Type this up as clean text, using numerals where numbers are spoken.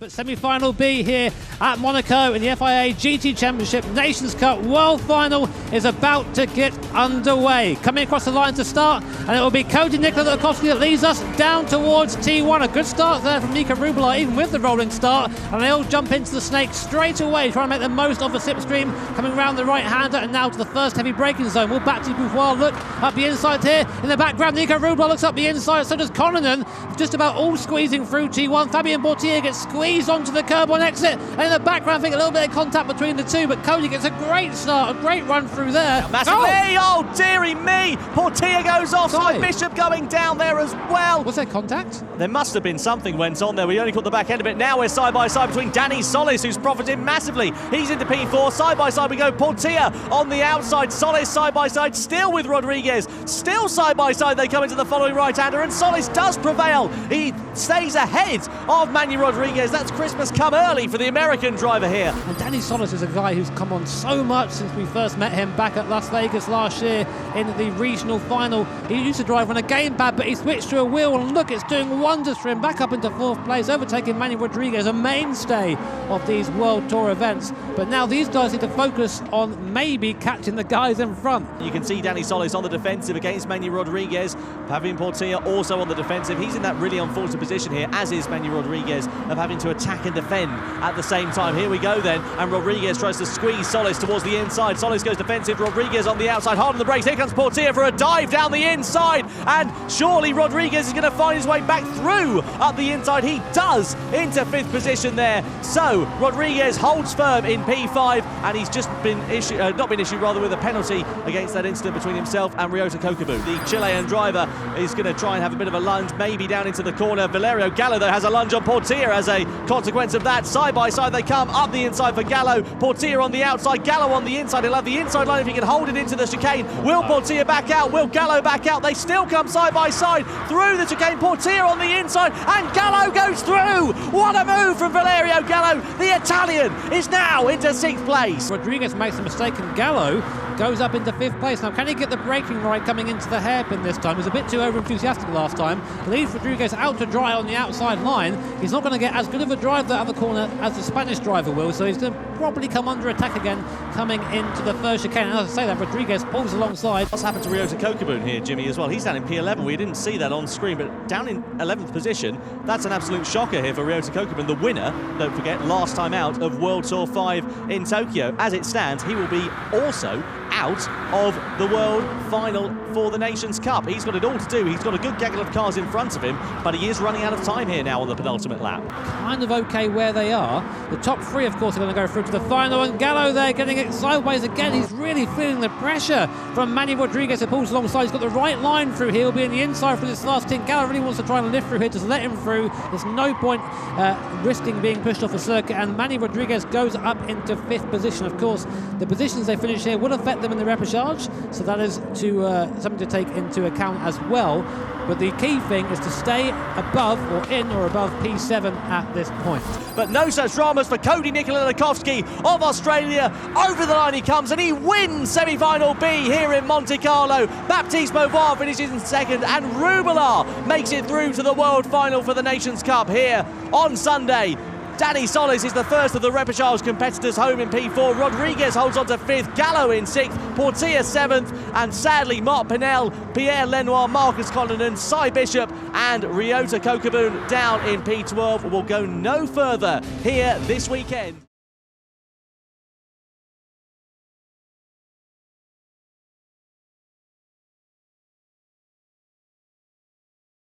But semi-final B here at Monaco in the FIA GT Championship Nations Cup World Final is about to get underway. Coming across the line to start, and it will be Cody Nikola Latkovski that leads us down towards T1. A good start there from Nico Rubler, even with the rolling start, and they all jump into the snake straight away, trying to make the most of the slipstream, coming round the right-hander and now to the first heavy braking zone. Will Baptiste Beauvoir look up the inside here? In the background, Nico Rubler looks up the inside, so does Connaughton, just about all squeezing through T1. Fabien Portier gets squeezed onto the curb on exit, and in the background I think a little bit of contact between the two, but Cody gets a great start, a great run through there. Massively, oh dearie me, Portier goes offside, Bishop going down there as well. Was there contact? There must have been something went on there, we only caught the back end of it. Now we're side by side between Danny Solis, who's profited massively, he's into P4, side by side we go, Portier on the outside, Solis side by side, still with Rodriguez, still side by side they come into the following right-hander, and Solis does prevail, he stays ahead of Manu Rodriguez. That's Christmas come early for the American driver here. And Danny Solis is a guy who's come on so much since we first met him back at Las Vegas last year in the regional final. He used to drive on a gamepad, but he switched to a wheel, and look, it's doing wonders for him, back up into fourth place, overtaking Manu Rodriguez, a mainstay of these World Tour events. But now these guys need to focus on maybe catching the guys in front. You can see Danny Solis on the defensive against Manu Rodriguez. Fabien Portier also on the defensive. He's in that really unfortunate position here, as is Manu Rodriguez, of having to attack and defend at the same time. Here we go then, and Rodriguez tries to squeeze Solis towards the inside. Solis goes defensive, Rodriguez on the outside, hard on the brakes. Here comes Portier for a dive down the inside, and surely Rodriguez is going to find his way back through up the inside. He does, into fifth position there. So Rodriguez holds firm in P5, and he's just been issued, with a penalty against that incident between himself and Ryota Kokobu. The Chilean driver is going to try and have a bit of a lunge, maybe down into the corner. Valerio Gallo though has a lunge on Portier as a consequence of that. Side by side they come up the inside for Gallo. Portier on the outside, Gallo on the inside. He'll have the inside line if he can hold it into the chicane. Will Portier back out? Will Gallo back out? They still come side by side through the chicane. Portier on the inside, and Gallo goes through. What a move from Valerio Gallo. The Italian is now into sixth place. Rodriguez makes a mistake, and Gallo goes up into fifth place. Now, can he get the braking right coming into the hairpin this time? He was a bit too over-enthusiastic last time. Leaves Rodriguez out to dry on the outside line. He's not going to get as good of a drive that other corner as the Spanish driver will, so he's going to probably come under attack again coming into the first chicane. And as I say that, Rodriguez pulls alongside. What's happened to Ryota Kokobu here, Jimmy, as well? He's down in P11. We didn't see that on screen, but down in 11th position. That's an absolute shocker here for Ryota Kokobu, the winner, don't forget, last time out of World Tour 5 in Tokyo. As it stands, he will be also out of the World Final for the Nations Cup. He's got it all to do. He's got a good gaggle of cars in front of him, but he is running out of time here now on the penultimate lap. Kind of okay where they are. The top three, of course, are going to go through to the final, and Gallo there getting it sideways again. He's really feeling the pressure from Manu Rodriguez, who pulls alongside. He's got the right line through here. He'll be in the inside for this last stint. Gallo really wants to try and lift through here. Just let him through. There's no point risking being pushed off the circuit, and Manu Rodriguez goes up into fifth position. Of course, the positions they finish here will affect them in the repechage, so that is something to take into account as well. But the key thing is to stay above or in or above P7 at this point. But no such dramas for Cody Nikola Latkovski of Australia. Over the line he comes, and he wins semi-final B here in Monte Carlo. Baptiste Beauvoir finishes in second, and Rubler makes it through to the World Final for the Nations Cup here on Sunday. Danny Solis is the first of the repechage competitors home in P4. Rodriguez holds on to fifth, Gallo in sixth, Portier seventh, and sadly Marc Pinel, Pierre Lenoir, Marcus Connaughton, Cy Bishop and Ryota Kokobu down in P12 will go no further here this weekend.